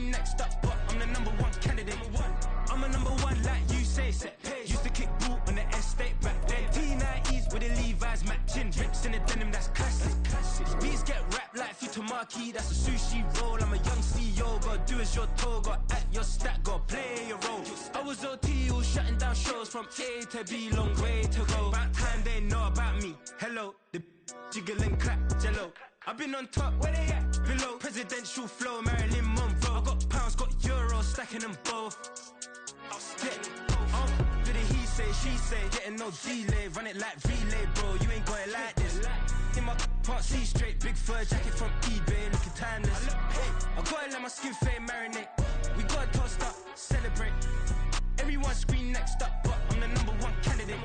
screen next up, but I'm the number one candidate. I'm a number one like you say. Used to kick boot on the estate back then. T90s with the Levi's matching. Rips in the denim, that's classic. Beats get wrapped like Futamaki, that's a sushi roll. I'm a young CEO, gotta do as you're told. Gotta act your stat, gotta play your role. I was OT, all shutting down shows from A to B, long way to go. About time they know about me. Hello, the jiggle and clap, jello. I've been on top, where they at? Below, presidential flow, Marilyn Monroe. I got pounds, got euros, stacking them both. For the he say, she say, getting no delay, run it like relay, bro. You ain't got it like this. In my can't see straight, big fur jacket from eBay, looking timeless. Hey, I gotta let my skin fade marinate. We gotta toast up, celebrate. Everyone screen next up, but I'm the number one candidate.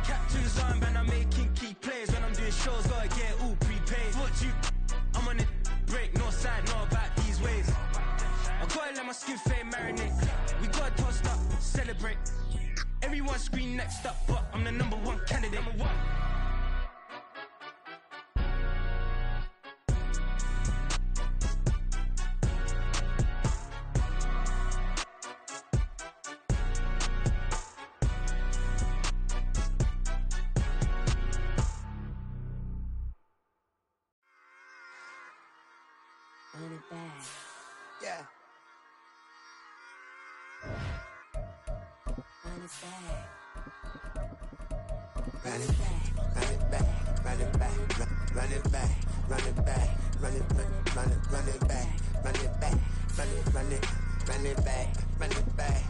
Captain's armband, I'm making key plays. When I'm doing shows, gotta get all prepaid. What you? I'm on it, break, no side, know about these ways. I gotta let my skin fade marinate. We gotta toast up, celebrate. Everyone screen next up, but I'm the number one candidate. Run it back. Yeah. Run it back. Run it back, run it back, run it back, run it back, run it back, run it back, run it back, run it back, run it back, run it back,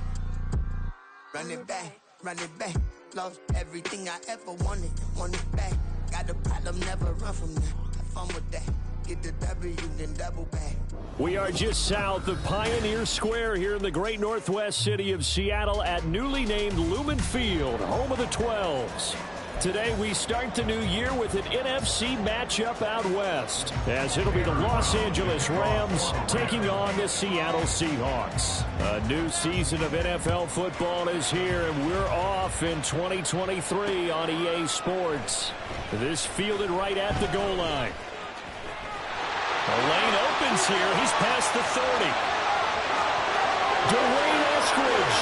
run it back, run it back. Lost everything I ever wanted, want it back. Got a problem, never run from that. Have fun with that. Get the W, then double back. We are just south of Pioneer Square here in the great northwest city of Seattle at newly named Lumen Field, home of the 12s. Today we start the new year with an NFC matchup out west, as it'll be the Los Angeles Rams taking on the Seattle Seahawks. A new season of NFL football is here, and we're off in 2023 on EA Sports. This fielded right at the goal line. The lane opens here. He's past the 30. Dwayne Eskridge.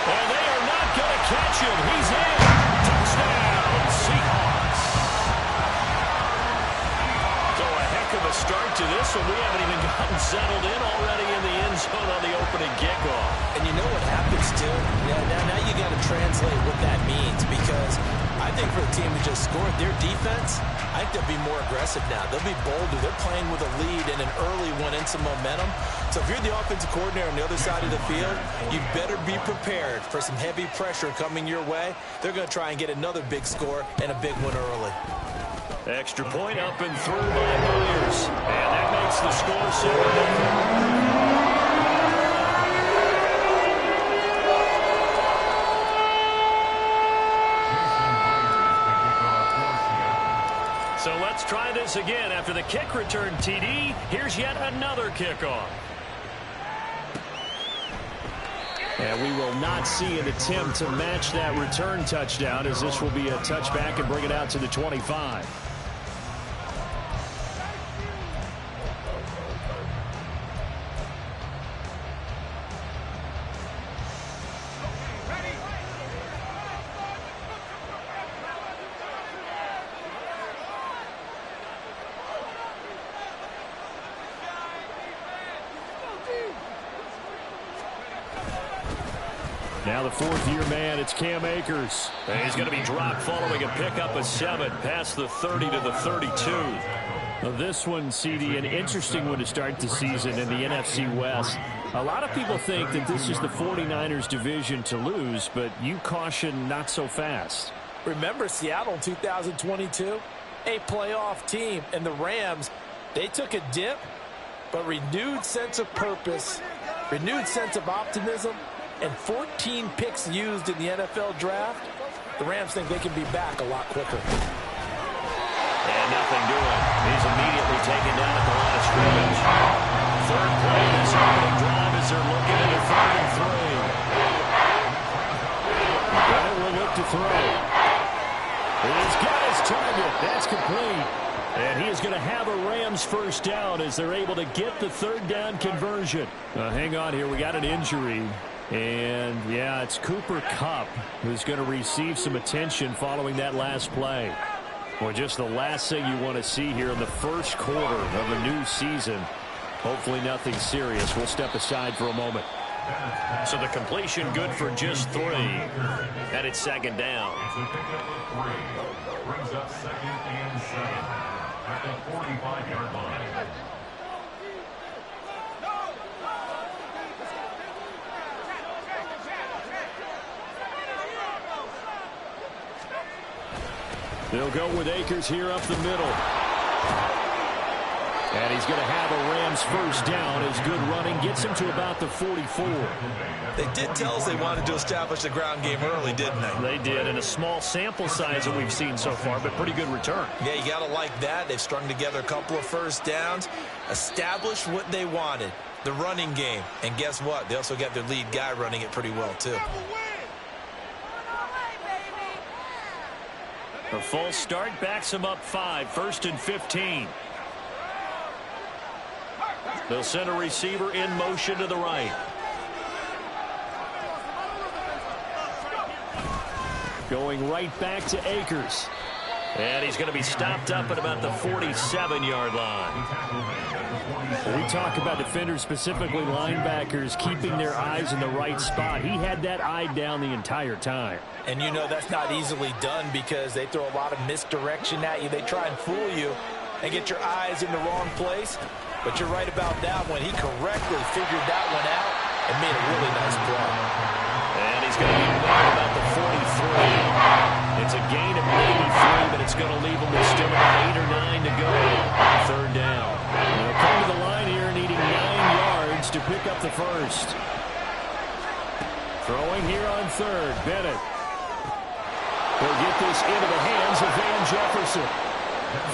And they are not going to catch him. He's in. Touchdown, Seahawks. So a heck of a start to this one. We haven't even gotten settled in already in the end zone on the opening kickoff. And you know what happens, too? Now you got to translate what that means, because I think for the team who just scored, their defense, I think they'll be more aggressive now. They'll be bolder. They're playing with a lead and an early one and some momentum. So if you're the offensive coordinator on the other side of the field, you better be prepared for some heavy pressure coming your way. They're going to try and get another big score and a big one early. Extra point up and through by Myers. And that makes the score 7-0. So let's try this again. After the kick return TD, here's yet another kickoff. And we will not see an attempt to match that return touchdown, as this will be a touchback and bring it out to the 25. Now the fourth-year man, it's Cam Akers. And he's going to be dropped following a pickup of 7 past the 30 to the 32. Now this one, CD, an interesting one to start the season in the NFC West. A lot of people think that this is the 49ers division to lose, but you caution not so fast. Remember Seattle 2022? A playoff team, and the Rams, they took a dip, but renewed sense of purpose, renewed sense of optimism, and 14 picks used in the NFL draft. The Rams think they can be back a lot quicker. And nothing doing. He's immediately taken down at the line of scrimmage. Third play of this opening drive as they're looking at a 3rd and 3. Bennett will look to throw. He's got his target. That's complete. And he is going to have a Rams first down as they're able to get the third down conversion. Hang on here. We got an injury. And, yeah, it's Cooper Kupp who's going to receive some attention following that last play. Well, just the last thing you want to see here in the first quarter of a new season. Hopefully nothing serious. We'll step aside for a moment. So the completion good for just 3. And it's second down. Brings up 2nd and 7 at the 45-yard line. They'll go with Akers here up the middle. And he's going to have a Rams first down as good running gets him to about the 44. They did tell us they wanted to establish the ground game early, didn't they? They did, in a small sample size that we've seen so far, but pretty good return. Yeah, you got to like that. They've strung together a couple of first downs, established what they wanted, the running game. And guess what? They also got their lead guy running it pretty well, too. A false start backs him up 5, 1st and 15. They'll send a receiver in motion to the right. Going right back to Akers. And he's going to be stopped up at about the 47-yard line. We talk about defenders, specifically linebackers, keeping their eyes in the right spot. He had that eye down the entire time. And you know that's not easily done because they throw a lot of misdirection at you. They try and fool you and get your eyes in the wrong place. But you're right about that one. He correctly figured that one out and made a really nice play. And he's going to be right about the 43. It's a gain of maybe 3, but it's going to leave him with still about 8 or 9 to go. Third down. They'll come to the line here needing 9 yards to pick up the first. Throwing here on third. Bennett will get this into the hands of Van Jefferson.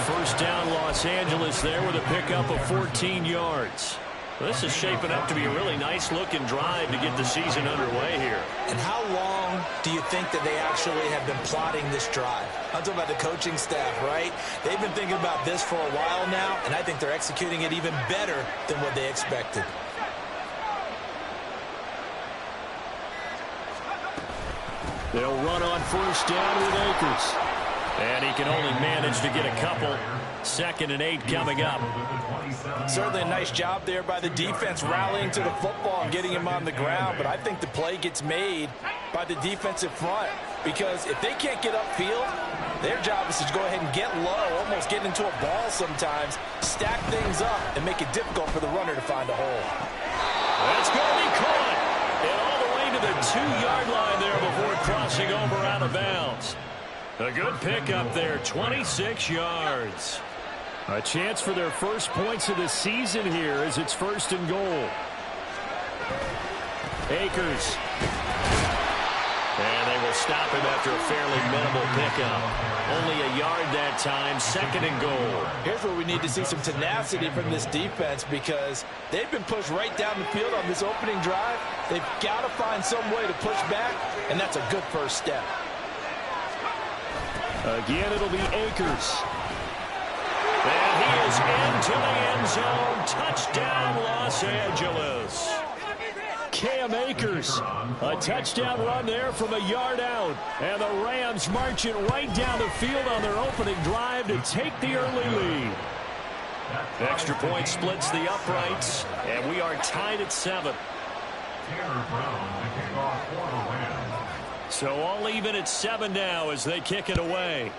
First down, Los Angeles there with a pickup of 14 yards. This is shaping up to be a really nice-looking drive to get the season underway here. And how long do you think that they actually have been plotting this drive? I'm talking about the coaching staff, right? They've been thinking about this for a while now, and I think they're executing it even better than what they expected. They'll run on first down with Akers. And he can only manage to get a couple. 2nd and 8 coming up. Certainly a nice job there by the defense rallying to the football and getting him on the ground. But I think the play gets made by the defensive front. Because if they can't get upfield, their job is to go ahead and get low, almost get into a ball sometimes, stack things up, and make it difficult for the runner to find a hole. That's going to be caught. And all the way to the 2-yard line there before crossing over out of bounds. A good pickup there, 26 yards. A chance for their first points of the season here as it's 1st and goal. Akers. And they will stop him after a fairly minimal pickup. Only a yard that time, 2nd and goal. Here's where we need to see some tenacity from this defense because they've been pushed right down the field on this opening drive. They've got to find some way to push back, and that's a good first step. Again, it'll be Akers. And he is into the end zone. Touchdown, Los Angeles. Cam Akers, a touchdown run there from a yard out. And the Rams marching right down the field on their opening drive to take the early lead. Extra point splits the uprights, and we are tied at 7. So all even at 7 now as they kick it away.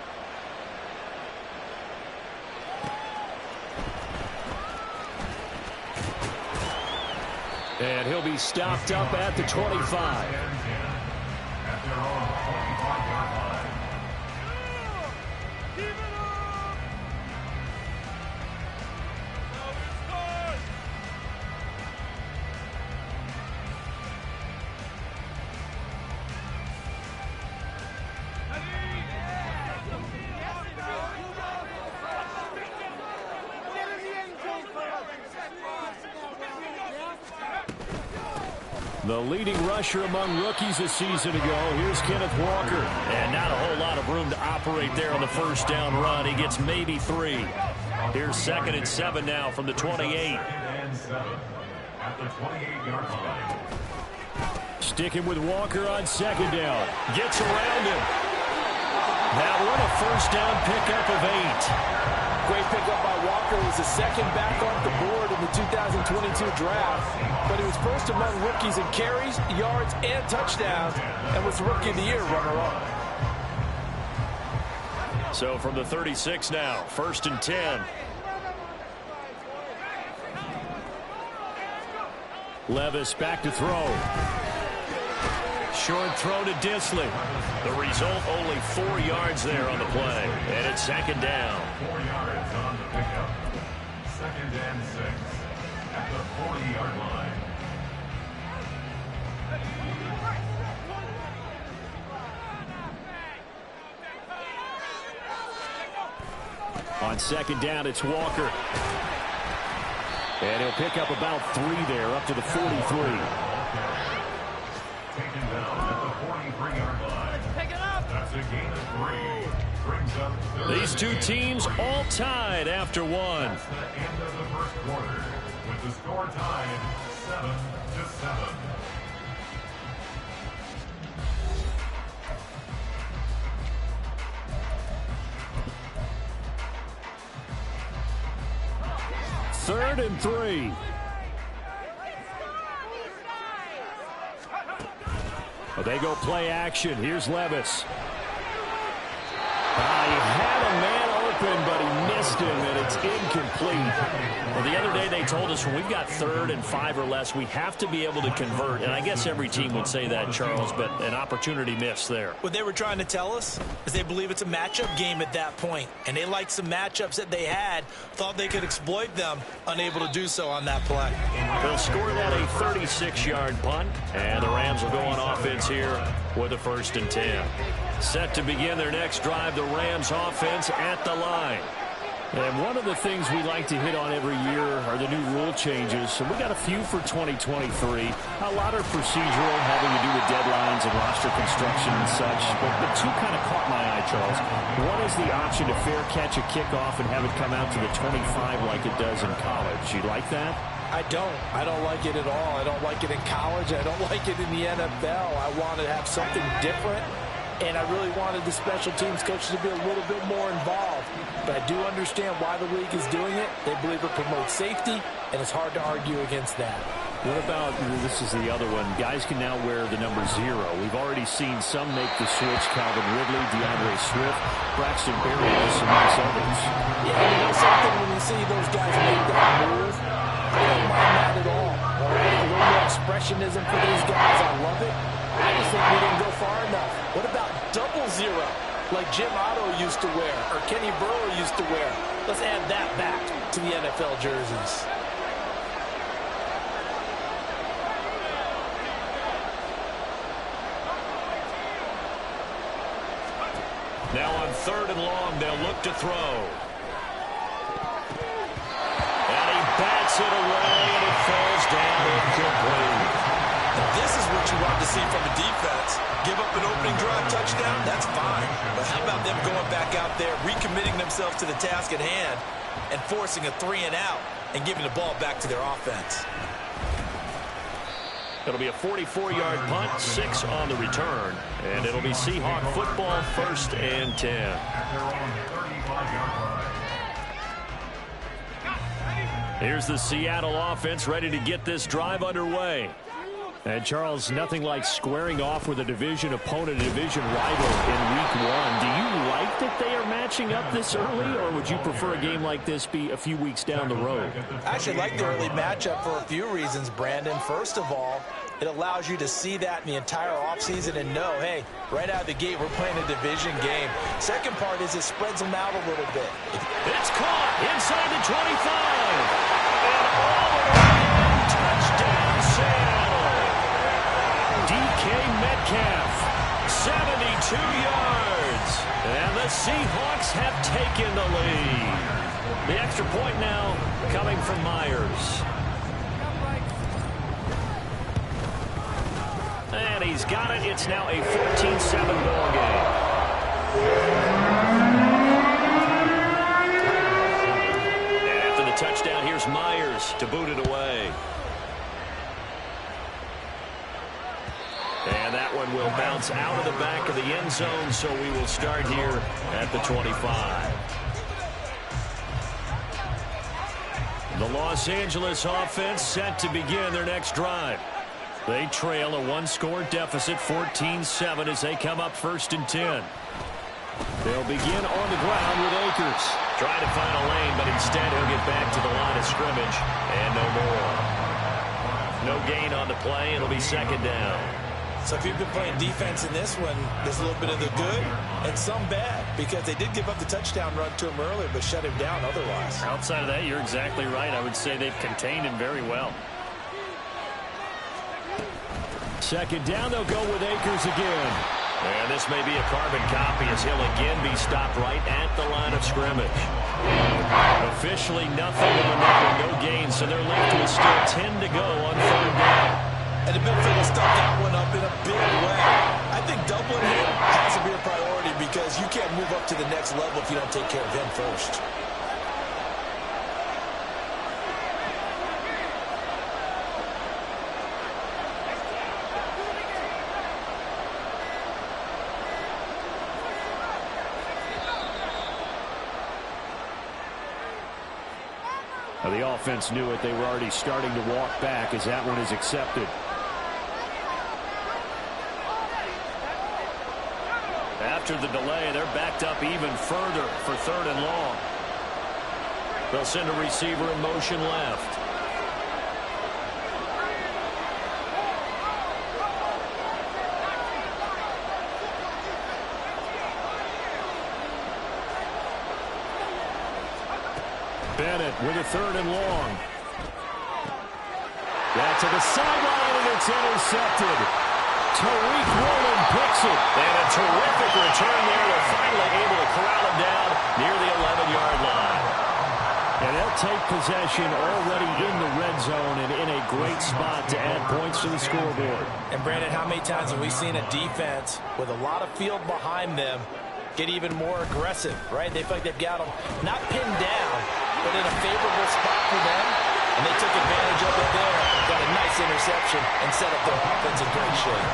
And he'll be stopped up at the 25. The leading rusher among rookies a season ago. Here's Kenneth Walker. And not a whole lot of room to operate there on the first down run. He gets maybe 3. Here's 2nd and 7 now from the 28. 2nd and 7 at the 28-yard line. Sticking with Walker on 2nd down. Gets around him. Now what a first down pickup of 8. Great pickup by Walker. Was the second back off the board in the 2022 draft. But he was first among rookies in carries, yards, and touchdowns, and was Rookie of the Year runner-up. So from the 36 now, 1st and 10. Levis back to throw. Short throw to Dissly. The result, only 4 yards there on the play. And it's 2nd down. 4 yards on the pickup. 2nd and 6 at the 40-yard line. On 2nd down, it's Walker. And he'll pick up about 3 there, up to the 43. Taken down at the 43-yard line. Pick it up. That's a gain of 3. Brings up 3rd. These two teams all tied after 1. That's the end of the first quarter, with the score tied 7-7. Third and 3. Well, they go play action. Here's Levis. He had a man open, but he missed him, and it's incomplete. Well, the other day they told us when we've got 3rd and 5 or less, we have to be able to convert. And I guess every team would say that, Charles, but an opportunity missed there. What they were trying to tell us is they believe it's a matchup game at that point, and they liked some matchups that they had, thought they could exploit them, unable to do so on that play. They'll score that a 36-yard punt, and the Rams will go on offense here with a 1st and 10. Set to begin their next drive, the Rams offense at the line. And one of the things we like to hit on every year are the new rule changes. And we got a few for 2023. A lot are procedural, having to do with deadlines and roster construction and such. But the 2 kind of caught my eye, Charles. One is the option to fair catch a kickoff and have it come out to the 25 like it does in college. You like that? I don't. I don't like it at all. I don't like it in college. I don't like it in the NFL. I want to have something different. And I really wanted the special teams coaches to be a little bit more involved. But I do understand why the league is doing it. They believe it promotes safety, and it's hard to argue against that. What about, this is the other one, guys can now wear the number 0. We've already seen some make the switch. Calvin Ridley, DeAndre Swift, Braxton Berrios, and most others. Yeah, you know something, when you see those guys make that move, I don't mind that at all. All right? A little more expressionism for these guys. I love it. I just think we didn't go far enough. What about 00, like Jim Otto used to wear, or Kenny Burrow used to wear? Let's add that back to the NFL jerseys. Now on 3rd and long, they'll look to throw. And he bats it away, and it falls down incomplete. This is what you want to see from a defense. Give up an opening drive touchdown, that's fine. But how about them going back out there, recommitting themselves to the task at hand, and forcing a 3 and out, and giving the ball back to their offense? It'll be a 44-yard punt, 6 on the return. And it'll be Seahawk football, 1st and 10. At their own 35-yard line. Here's the Seattle offense ready to get this drive underway. And, Charles, nothing like squaring off with a division opponent, a division rival in Week 1. Do you like that they are matching up this early, or would you prefer a game like this be a few weeks down the road? I actually like the early matchup for a few reasons, Brandon. First of all, it allows you to see that in the entire offseason and know, hey, right out of the gate, we're playing a division game. Second part is it spreads them out a little bit. It's caught inside the 25. And all the way in, touchdown, Seattle. DK Metcalf, 72 yards. And the Seahawks have taken the lead. The extra point now coming from Myers. And he's got it. It's now a 14-7 ball game. Here's Myers to boot it away. And that one will bounce out of the back of the end zone, so we will start here at the 25. The Los Angeles offense set to begin their next drive. They trail a one-score deficit, 14-7, as they come up 1st and 10. They'll begin on the ground with Akers. Trying to find a lane, but instead he'll get back to the line of scrimmage, and no more. No gain on the play. It'll be 2nd down. So if you've been playing defense in this one, there's a little bit of the good and some bad, because they did give up the touchdown run to him earlier, but shut him down otherwise. Outside of that, you're exactly right. I would say they've contained him very well. 2nd down, they'll go with Akers again. And this may be a carbon copy as he'll again be stopped right at the line of scrimmage. Officially nothing on that one, no gain, so they're left with still 10 to go on 3rd down. And the Bills will stop that one up in a big way. I think doubling him has to be a priority, because you can't move up to the next level if you don't take care of him first. The offense knew it. They were already starting to walk back as that one is accepted. After the delay, they're backed up even further for 3rd and long. They'll send a receiver in motion left. Bennett with a 3rd and long. Back to the sideline, and it's intercepted. Tariq Woolen picks it. And a terrific return there. They're finally able to corral him down near the 11-yard line. And they'll take possession already in the red zone and in a great spot to add points to the scoreboard. And Brandon, how many times have we seen a defense with a lot of field behind them get even more aggressive, right? They feel like they've got them not pinned down, but in a favorable spot for them, and they took advantage of it there, got a nice interception, and set up their offense in great shape.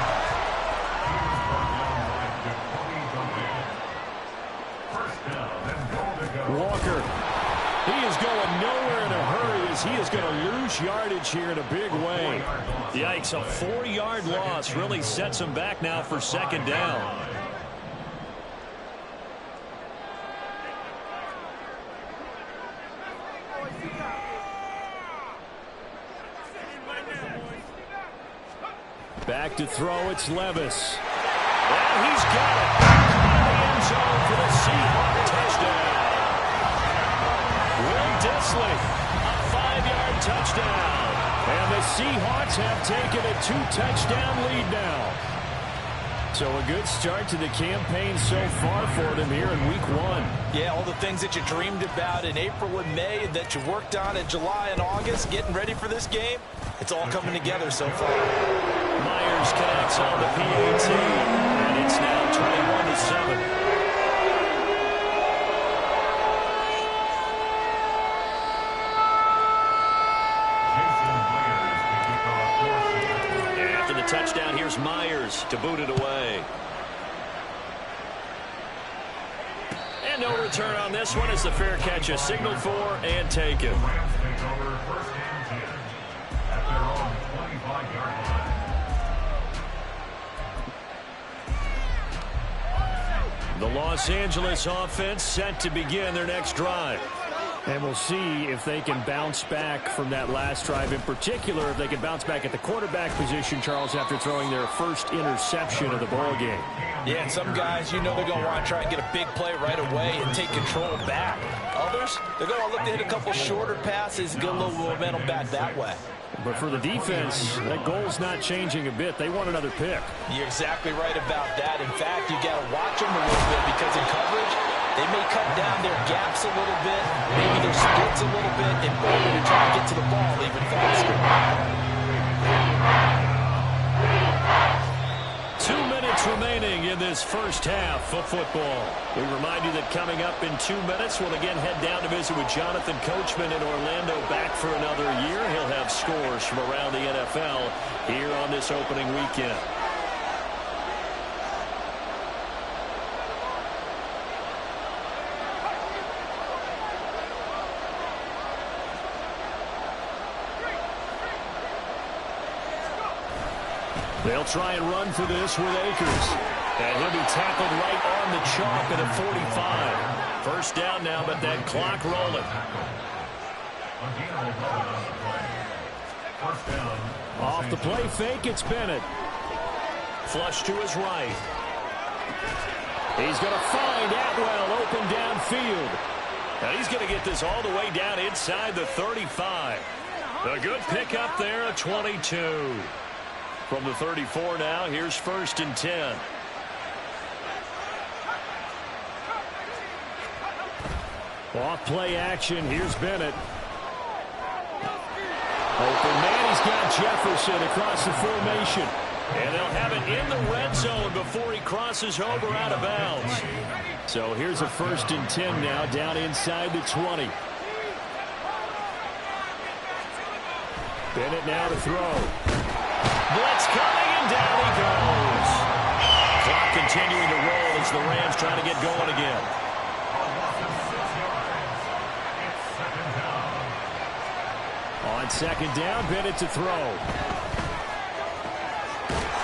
Walker, he is going nowhere in a hurry as he is going to lose yardage here in a big way. Yikes, a 4-yard loss really sets him back now for 2nd down. Back to throw, it's Levis. And he's got it. In the end zone for the Seahawks touchdown. Will Dissly, a 5-yard touchdown. And the Seahawks have taken a 2-touchdown lead now. So a good start to the campaign so far for them here in week 1. Yeah, all the things that you dreamed about in April and May and that you worked on in July and August, getting ready for this game, it's all coming together so far. Myers connects on the PAT, and it's now 21-7. After the touchdown, here's Myers to boot it away. And no return on this one as the fair catch is signaled for and taken. The Los Angeles offense set to begin their next drive. And we'll see if they can bounce back from that last drive. In particular, if they can bounce back at the quarterback position, Charles, after throwing their first interception of the ballgame. Yeah, and some guys, you know they're going to want to try and get a big play right away and take control back. Others, they're going to look to hit a couple shorter passes, get a little momentum back that way. But for the defense, that goal's not changing a bit. They want another pick. You're exactly right about that. In fact, you got to watch them a little bit because in coverage, they may cut down their gaps a little bit, maybe their splits a little bit in order to try to get to the ball even faster. 2 minutes remaining in this first half of football. We remind you that coming up in 2 minutes, we'll again head down to visit with Jonathan Coachman in Orlando, back for another year. He'll have scores from around the NFL here on this opening weekend. They'll try and run for this with Akers. And he'll be tackled right on the chalk at a 45. First down now, but that clock rolling. Off the play fake, it's Bennett. Flush to his right. He's going to find Atwell open downfield. And he's going to get this all the way down inside the 35. A good pickup there, a 22. From the 34 now, here's 1st and 10. Off play action, here's Bennett. Open man, he's got Jefferson across the formation. And they'll have it in the red zone before he crosses over out of bounds. So here's a 1st and 10 now, down inside the 20. Bennett now to throw. Blitz coming, and down he goes. Clock continuing to roll as the Rams trying to get going again. On 2nd down, Bennett to throw.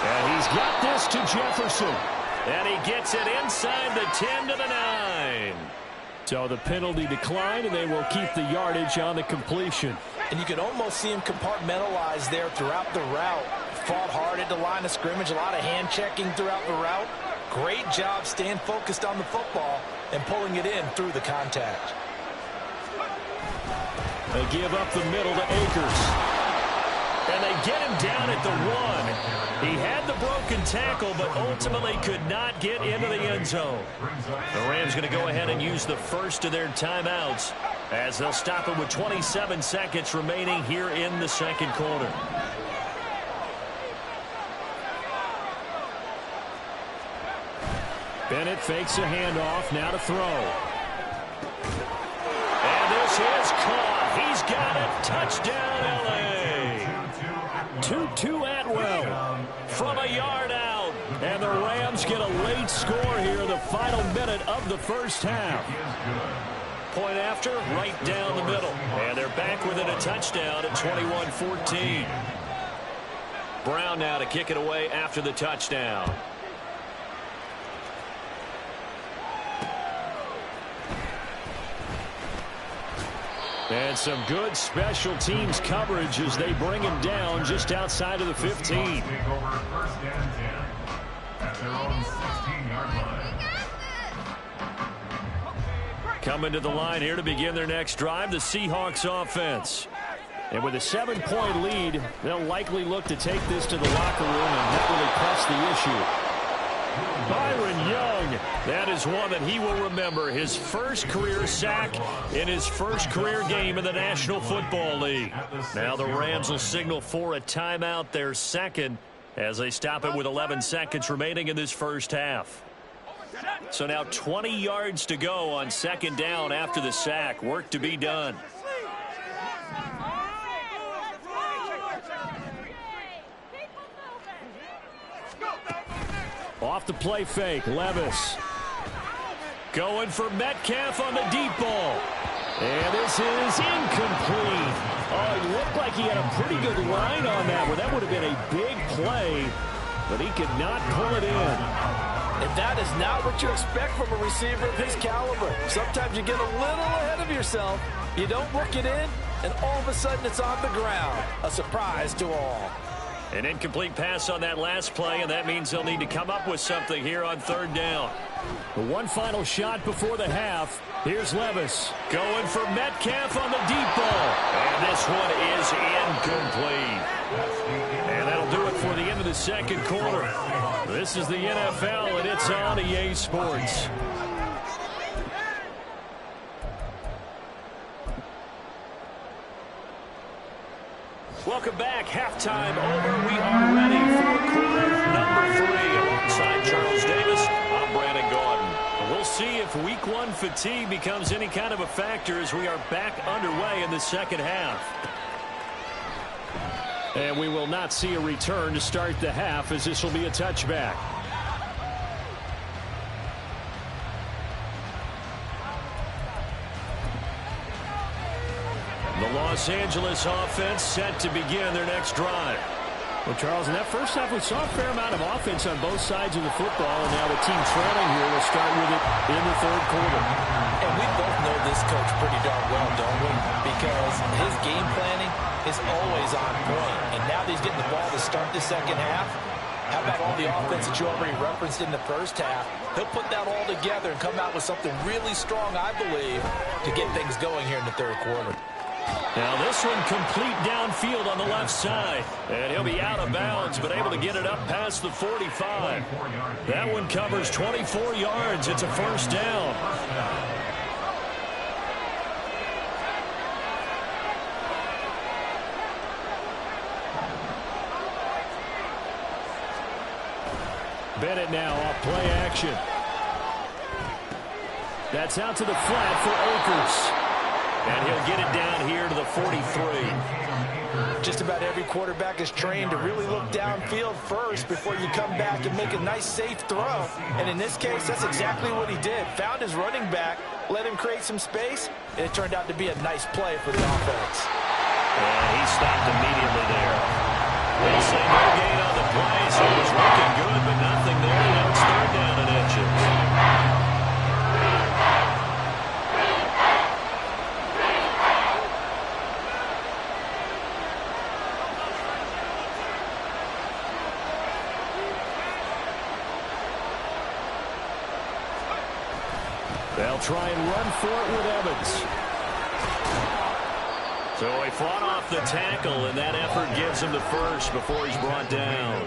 And he's got this to Jefferson. And he gets it inside the 10 to the 9. So the penalty declined, and they will keep the yardage on the completion. And you can almost see him compartmentalize there throughout the route. Fought hard at the line of scrimmage, a lot of hand checking throughout the route. Great job staying focused on the football and pulling it in through the contact. They give up the middle to Akers. And they get him down at the 1. He had the broken tackle, but ultimately could not get into the end zone. The Rams going to go ahead and use the first of their timeouts as they'll stop it with 27 seconds remaining here in the 2nd quarter. Bennett fakes a handoff, now to throw. And this is caught. He's got it. Touchdown, L.A. 2-2 Atwell from a yard out. And the Rams get a late score here in the final minute of the first half. Point after, right down the middle. And they're back within a touchdown at 21-14. Brown now to kick it away after the touchdown. And some good special teams coverage as they bring him down just outside of the 15. Coming to the line here to begin their next drive, the Seahawks offense. And with a 7-point lead, they'll likely look to take this to the locker room and not really press the issue. Byron Young, that is one that he will remember. His first career sack in his first career game in the National Football League. Now the Rams will signal for a timeout, their second, as they stop it with 11 seconds remaining in this first half. So now 20 yards to go on 2nd down after the sack. Work to be done. Off the play fake, Levis. Going for Metcalf on the deep ball. And this is incomplete. Oh, it looked like he had a pretty good line on that one. That would have been a big play, but he could not pull it in. And that is not what you expect from a receiver of his caliber. Sometimes you get a little ahead of yourself. You don't work it in, and all of a sudden it's on the ground. A surprise to all. An incomplete pass on that last play, and that means they'll need to come up with something here on 3rd down. One final shot before the half. Here's Levis going for Metcalf on the deep ball. And this one is incomplete. And that'll do it for the end of the 2nd quarter. This is the NFL, and it's on EA Sports. Welcome back. Halftime over. We are ready for quarter number 3 alongside Charles Davis see if week 1 fatigue becomes any kind of a factor as we are back underway in the second half. And we will not see a return to start the half, as this will be a touchback. The Los Angeles offense set to begin their next drive. Well, Charles, in that first half, we saw a fair amount of offense on both sides of the football, and now the team trailing here will start with it in the third quarter. And we both know this coach pretty darn well, don't we? Because his game planning is always on point. And now that he's getting the ball to start the second half, how about all the offense that you already referenced in the first half? He'll put that all together and come out with something really strong, I believe, to get things going here in the third quarter. Now this one complete downfield on the left side. And he'll be out of bounds, but able to get it up past the 45. That one covers 24 yards. It's a first down. Bennett now off play action. That's out to the flat for Akers. And he'll get it down here to the 43. Just about every quarterback is trained to really look downfield first before you come back and make a nice, safe throw. And in this case, that's exactly what he did. Found his running back, let him create some space, and it turned out to be a nice play for the offense. And he stopped immediately there. They say no gain on the play, so it was looking good, but nothing there. Now it's third down and inches. They'll try and run for it with Evans. So he fought off the tackle, and that effort gives him the first before he's brought down.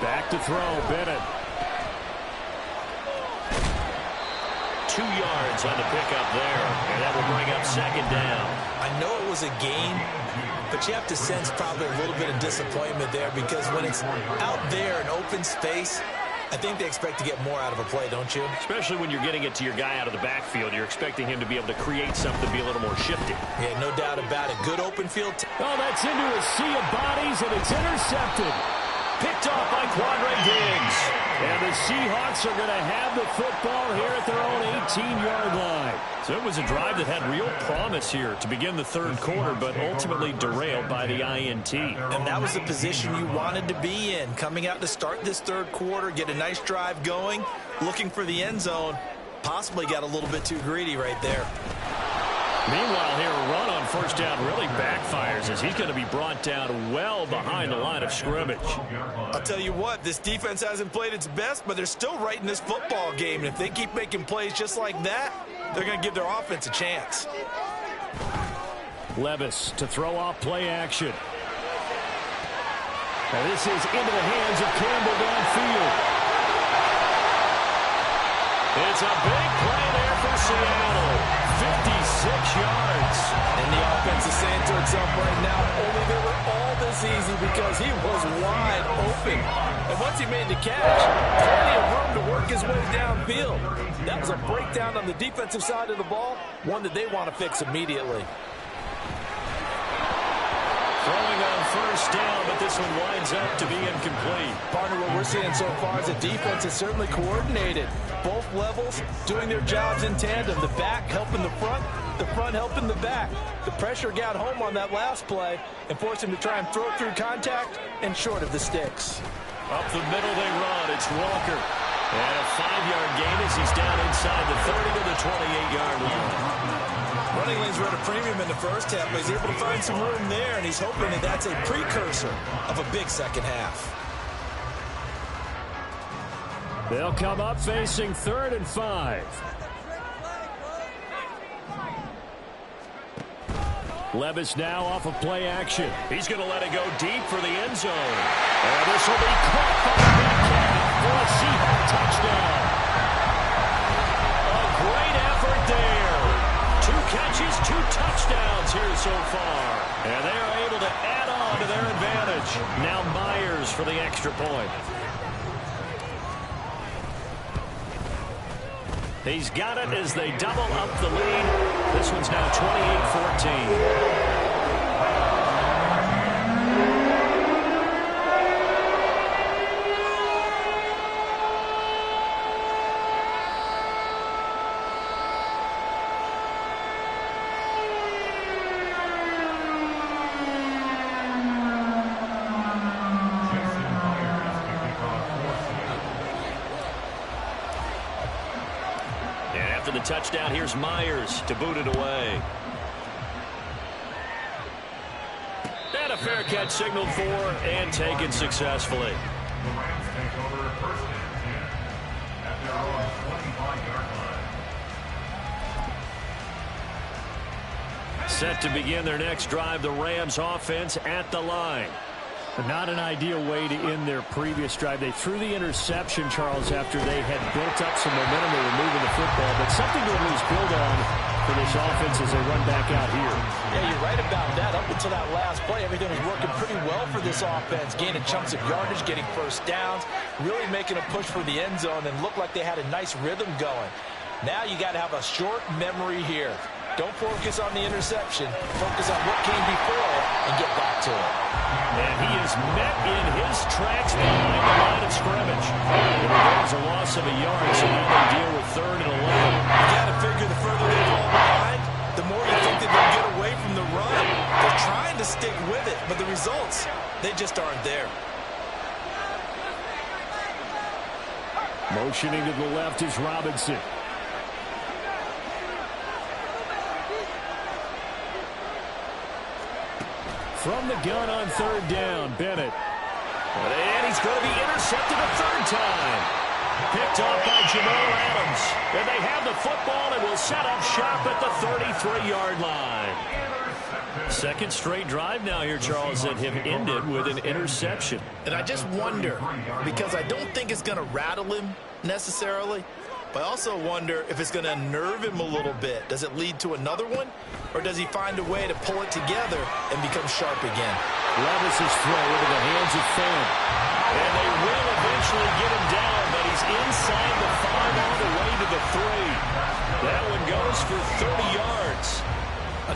Back to throw, Bennett. 2 yards on the pickup there, and that will bring up second down. I know it was a gain, but you have to sense probably a little bit of disappointment there, because when it's out there in open space, I think they expect to get more out of a play, don't you? Especially when you're getting it to your guy out of the backfield. You're expecting him to be able to create something, be a little more shifty. Yeah, no doubt about it. Good open field. Oh, that's into a sea of bodies, and it's intercepted. Picked off by Quandre Diggs. And the Seahawks are going to have the football here at their own 18-yard line. So it was a drive that had real promise here to begin the third quarter, but ultimately derailed by the INT. And that was the position you wanted to be in, coming out to start this third quarter, get a nice drive going, looking for the end zone. Possibly got a little bit too greedy right there. Meanwhile, here a run on first down really backfires as he's going to be brought down well behind the line of scrimmage. I'll tell you what, this defense hasn't played its best, but they're still right in this football game. And if they keep making plays just like that, they're going to give their offense a chance. Levis to throw off play action. Now this is into the hands of Campbell downfield. It's a big play there for Seattle. 56 yards. And the offense is saying to itself right now, only they were all this easy because he was wide open. And once he made the catch, plenty of room to work his way downfield. That was a breakdown on the defensive side of the ball, one that they want to fix immediately. Throwing on first down, but this one winds up to be incomplete. Partner, what we're seeing so far is the defense is certainly coordinated. Both levels doing their jobs in tandem. The back helping the front helping the back. The pressure got home on that last play and forced him to try and throw through contact and short of the sticks. Up the middle they run. It's Walker. And a 5-yard gain as he's down inside the 30 to the 28-yard line. Running lanes were at a premium in the first half, but he's able to find some room there, and he's hoping that that's a precursor of a big second half. They'll come up facing 3rd and 5. Levis now off of play action. He's going to let it go deep for the end zone. And this will be caught by Metcalf for a Seahawk touchdown. A great effort there. 2 catches, 2 touchdowns. touchdowns here so far. And they are able to add on to their advantage. Now Myers for the extra point. He's got it as they double up the lead. This one's now 28-14. The touchdown, here's Myers to boot it away. And a fair catch signaled for and taken successfully. The Rams take over first and 10 at their own 25-yard line. Set to begin their next drive, the Rams offense at the line. Not an ideal way to end their previous drive. They threw the interception, Charles, after they had built up some momentum. They were moving the football, but something to at least build on for this offense as they run back out here. Yeah, you're right about that. Up until that last play, everything was working pretty well for this offense, gaining chunks of yardage, getting first downs, really making a push for the end zone, and looked like they had a nice rhythm going. Now you got to have a short memory here. Don't focus on the interception. Focus on what came before it and get back to it. And he is met in his tracks behind the line of scrimmage. And there's a loss of a yard, so now they deal with 3rd and 11. You got to figure the further they fall behind, the more you think that they'll get away from the run. They're trying to stick with it, but the results, they just aren't there. Motioning to the left is Robinson. From the gun on 3rd down, Bennett. And he's going to be intercepted a 3rd time. Picked off by Jamal Adams. And they have the football and will set up shop at the 33-yard line. Second straight drive now here, Charles, that have ended with an interception. And I just wonder, because I don't think it's going to rattle him necessarily, but I also wonder if it's going to unnerve him a little bit. Does it lead to another one, or does he find a way to pull it together and become sharp again? Levis's throw into the hands of Finn. And they will eventually get him down, but he's inside the 5 all the way to the 3. That one goes for 30 yards.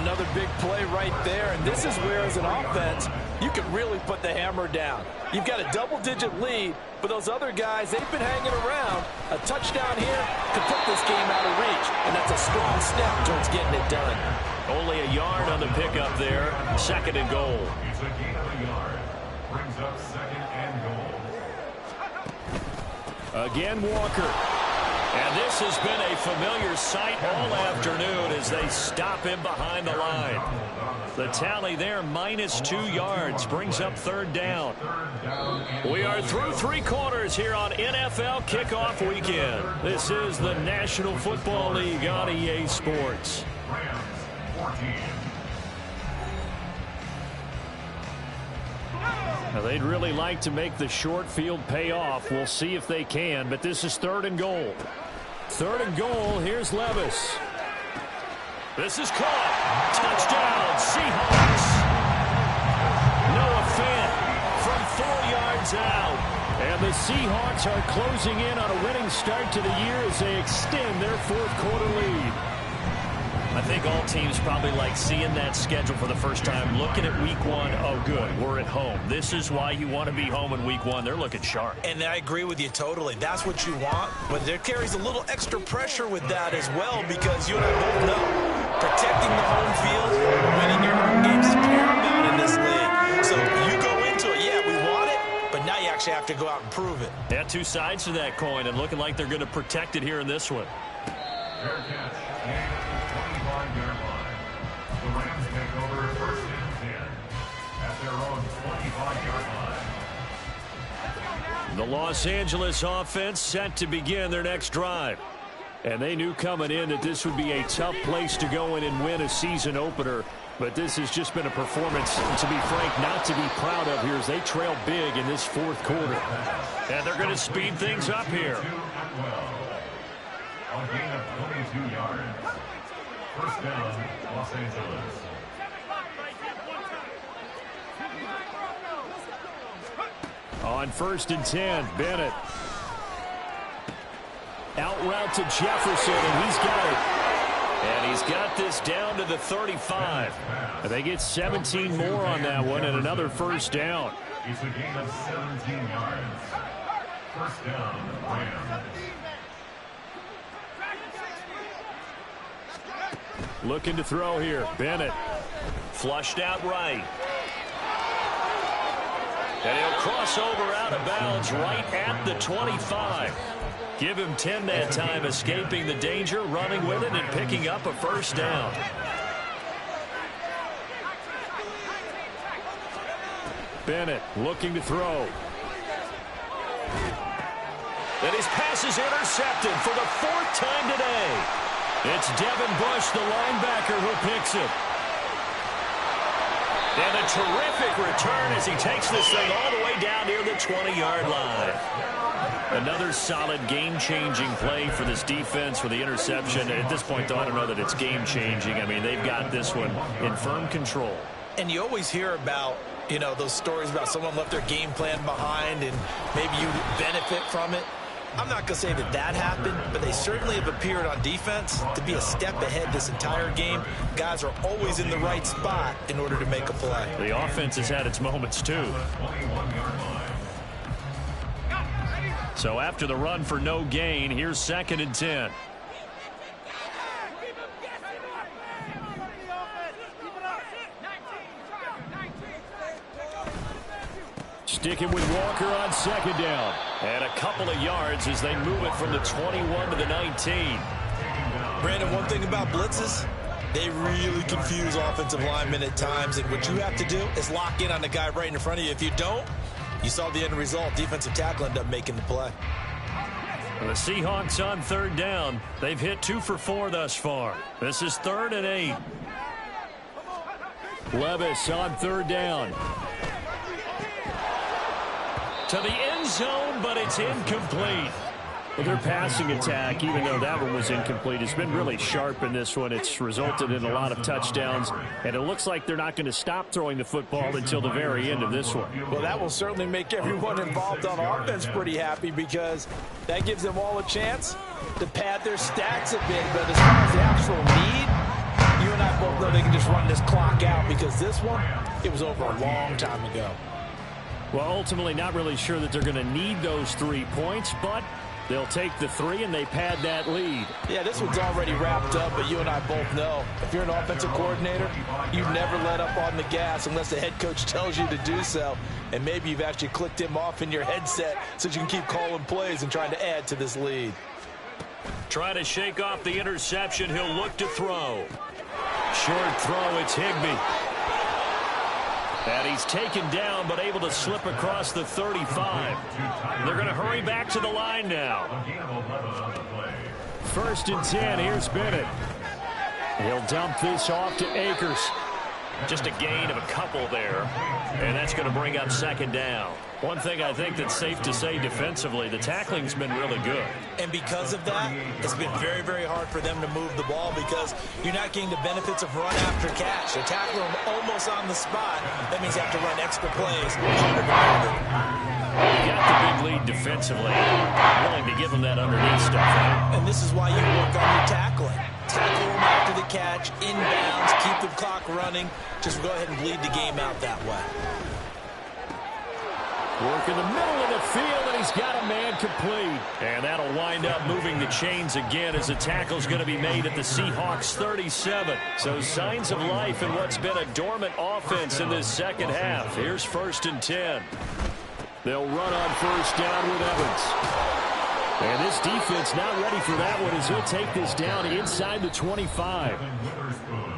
Another big play right there, and this is where, as an offense, you can really put the hammer down. You've got a double-digit lead, but those other guys, they've been hanging around. A touchdown here could put this game out of reach, and that's a strong step towards getting it done. Only a yard on the pickup there. 2nd and goal. It's a gain of a yard. Brings up 2nd and goal. Again, Walker. And this has been a familiar sight all afternoon as they stop him behind the line. The tally there, -2 yards, brings up 3rd down. We are through 3 quarters here on NFL Kickoff Weekend. This is the National Football League on EA Sports. Rams 14. Now, they'd really like to make the short field pay off. We'll see if they can, but this is 3rd and goal. 3rd and goal, here's Levis. This is caught. Touchdown, Seahawks. Noah Fant from 4 yards out. And the Seahawks are closing in on a winning start to the year as they extend their 4th quarter lead. I think all teams probably like seeing that schedule for the first time, looking at week 1. Oh, good, we're at home. This is why you want to be home in week 1. They're looking sharp. And I agree with you totally. That's what you want. But there carries a little extra pressure with that as well, because you and I both know protecting the home field, winning your home games is paramount in this league. So you go into it, yeah, we want it, but now you actually have to go out and prove it. Yeah, 2 sides to that coin, and looking like they're going to protect it here in this one. Fair catch. 25-yard line. The Rams take over 1st and 10 at their own 25-yard line. The Los Angeles offense set to begin their next drive. And they knew coming in that this would be a tough place to go in and win a season opener. But this has just been a performance, to be frank, not to be proud of here as they trail big in this 4th quarter. And they're going to speed things up here. A gain of 22 yards. First down, Los Angeles. On 1st and 10, Bennett. Out route to Jefferson, and he's got it. And he's got this down to the 35. They get 17 more on that one and another first down. It's a gain of 17 yards. First down, Rams. Looking to throw here. Bennett. Flushed out right. And he'll cross over out of bounds right at the 25. Give him 10 that time, escaping the danger, running with it, and picking up a first down. Bennett looking to throw. And his pass is intercepted for the 4th time today. It's Devin Bush, the linebacker, who picks it. And a terrific return as he takes this thing all the way down near the 20-yard line. Another solid game-changing play for this defense for the interception. At this point, though, I don't know that it's game-changing. I mean, they've got this one in firm control. And you always hear about, you know, those stories about someone left their game plan behind and maybe you benefit from it. I'm not going to say that that happened, but they certainly have appeared on defense to be a step ahead this entire game. Guys are always in the right spot in order to make a play. The offense has had its moments, too. So after the run for no gain, here's 2nd and 10. Sticking with Walker on 2nd down. And a couple of yards as they move it from the 21 to the 19. Brandon, one thing about blitzes, they really confuse offensive linemen at times. And what you have to do is lock in on the guy right in front of you. If you don't, you saw the end result. Defensive tackle ended up making the play. The Seahawks on 3rd down. They've hit 2 for 4 thus far. This is 3rd and 8. Levis on 3rd down. To the end zone, but it's incomplete. Well, their passing attack, even though that one was incomplete, has been really sharp in this one. It's resulted in a lot of touchdowns, and it looks like they're not going to stop throwing the football until the very end of this one. Well, that will certainly make everyone involved on offense pretty happy because that gives them all a chance to pad their stats a bit. But as far as the actual need, you and I both know they can just run this clock out because this one, it was over a long time ago. Well, ultimately not really sure that they're going to need those 3 points, but they'll take the 3 and they pad that lead. Yeah, this one's already wrapped up, but you and I both know if you're an offensive coordinator, you never let up on the gas unless the head coach tells you to do so. And maybe you've actually clicked him off in your headset so you can keep calling plays and trying to add to this lead. Trying to shake off the interception. He'll look to throw. Short throw, it's Higbee. And he's taken down, but able to slip across the 35. They're going to hurry back to the line now. 1st and 10, here's Bennett. He'll dump this off to Akers. Just a gain of a couple there, and that's going to bring up 2nd down. One thing I think that's safe to say defensively, the tackling's been really good. And because of that, it's been very, very hard for them to move the ball because you're not getting the benefits of run after catch. They tackle them almost on the spot. That means you have to run extra plays. You got the big lead defensively. Willing to give them that underneath stuff, right? And this is why you work on your tackling. Tackle them after the catch, inbounds, keep the clock running. Just go ahead and bleed the game out that way. Work in the middle of the field, and he's got a man complete. And that'll wind up moving the chains again as the tackle's going to be made at the Seahawks 37. So signs of life in what's been a dormant offense in this second half. Here's 1st and 10. They'll run on 1st down with Evans. And this defense not ready for that one as he'll take this down inside the 25.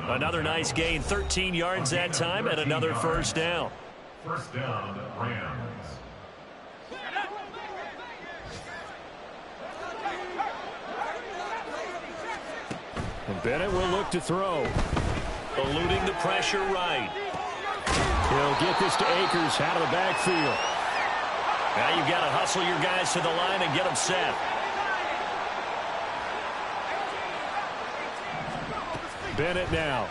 Another nice gain, 13 yards that time, and another 1st down. 1st down, Rams. And Bennett will look to throw. Eluding the pressure right. He'll get this to Akers out of the backfield. Now you've got to hustle your guys to the line and get them set. Bennett now.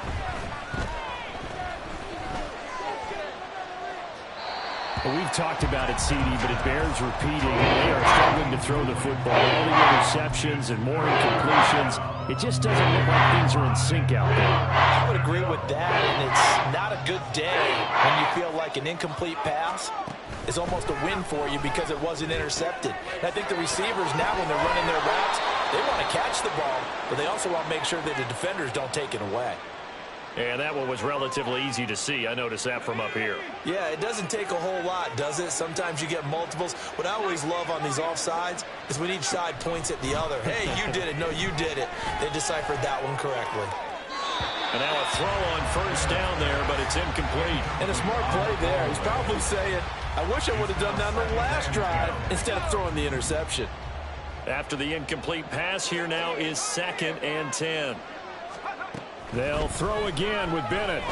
Well, we've talked about it, CD, but it bears repeating. They are struggling to throw the football. All the interceptions and more incompletions. It just doesn't look like things are in sync out there. I would agree with that, and it's not a good day when you feel like an incomplete pass is almost a win for you because it wasn't intercepted. And I think the receivers now, when they're running their routes, they want to catch the ball, but they also want to make sure that the defenders don't take it away. And that one was relatively easy to see. I noticed that from up here. Yeah, it doesn't take a whole lot, does it? Sometimes you get multiples. What I always love on these offsides is when each side points at the other. Hey, you did it. No, you did it. They deciphered that one correctly. And now a throw on first down there, but it's incomplete. And a smart play there. He's probably saying, I wish I would have done that on the last drive instead of throwing the interception. After the incomplete pass, here now is 2nd and 10. They'll throw again with Bennett.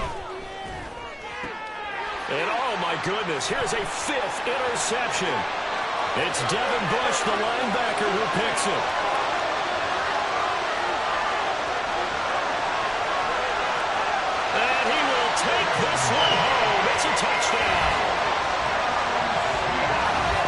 And oh my goodness, here's a 5th interception. It's Devin Bush, the linebacker, who picks it. And he will take this one home. It's a touchdown.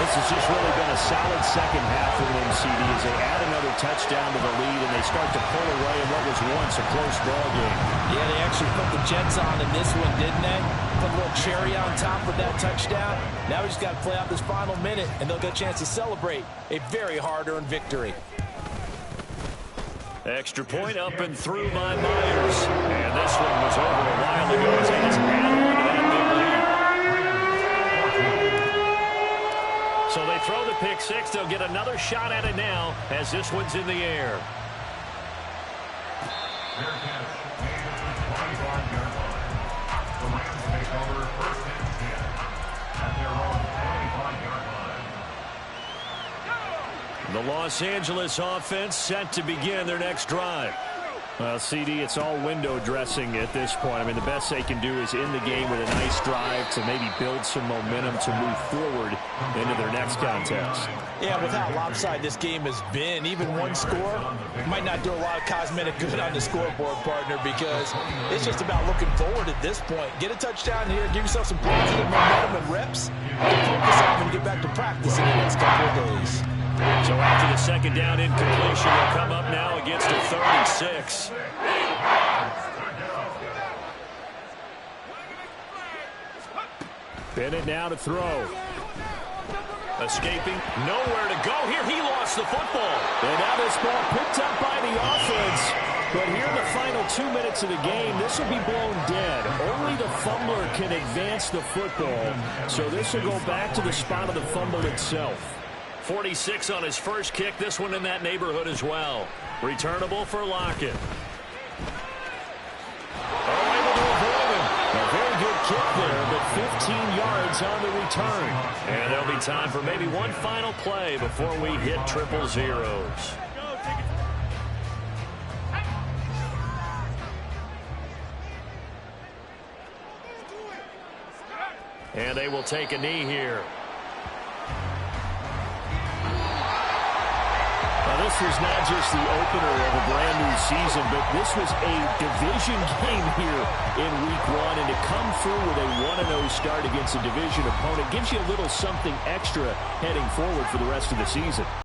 This has just really been a solid second half for them, CD, as they add another touchdown to the lead and they start to pull away in what was once a close ball game. Yeah, they actually put the Jets on in this one, didn't they? Put a little cherry on top with that touchdown. Now we just got to play out this final minute, and they'll get a chance to celebrate a very hard-earned victory. Extra point up and through by Myers. And this one was over a while ago as they just add on to that big lead. So they throw the pick six. They'll get another shot at it now as this one's in the air. Their catch made at the 25-yard line. The Rams take over 1st and 10 at their own 25-yard line. The Los Angeles offense set to begin their next drive. Well, CD, it's all window dressing at this point. I mean, the best they can do is end the game with a nice drive to maybe build some momentum to move forward into their next contest. Yeah, with how lopsided this game has been, even one score might not do a lot of cosmetic good on the scoreboard, partner, because it's just about looking forward at this point. Get a touchdown here, give yourself some positive momentum and reps, and focus on and get back to practice in the next couple of days. So after the second down incompletion, they'll come up now against a 3rd and 6. Bennett now to throw. Escaping, nowhere to go here. He lost the football. And now this ball picked up by the offense. But here in the final 2 minutes of the game, this will be blown dead. Only the fumbler can advance the football. So this will go back to the spot of the fumble itself. 46 on his first kick. This one in that neighborhood as well. Returnable for Lockett. Oh, able to avoid him. A very good kick there, but 15 yards on the return. And there'll be time for maybe one final play before we hit triple zeros. And they will take a knee here. Now, this was not just the opener of a brand new season, but this was a division game here in week 1. And to come through with a 1-0 start against a division opponent gives you a little something extra heading forward for the rest of the season.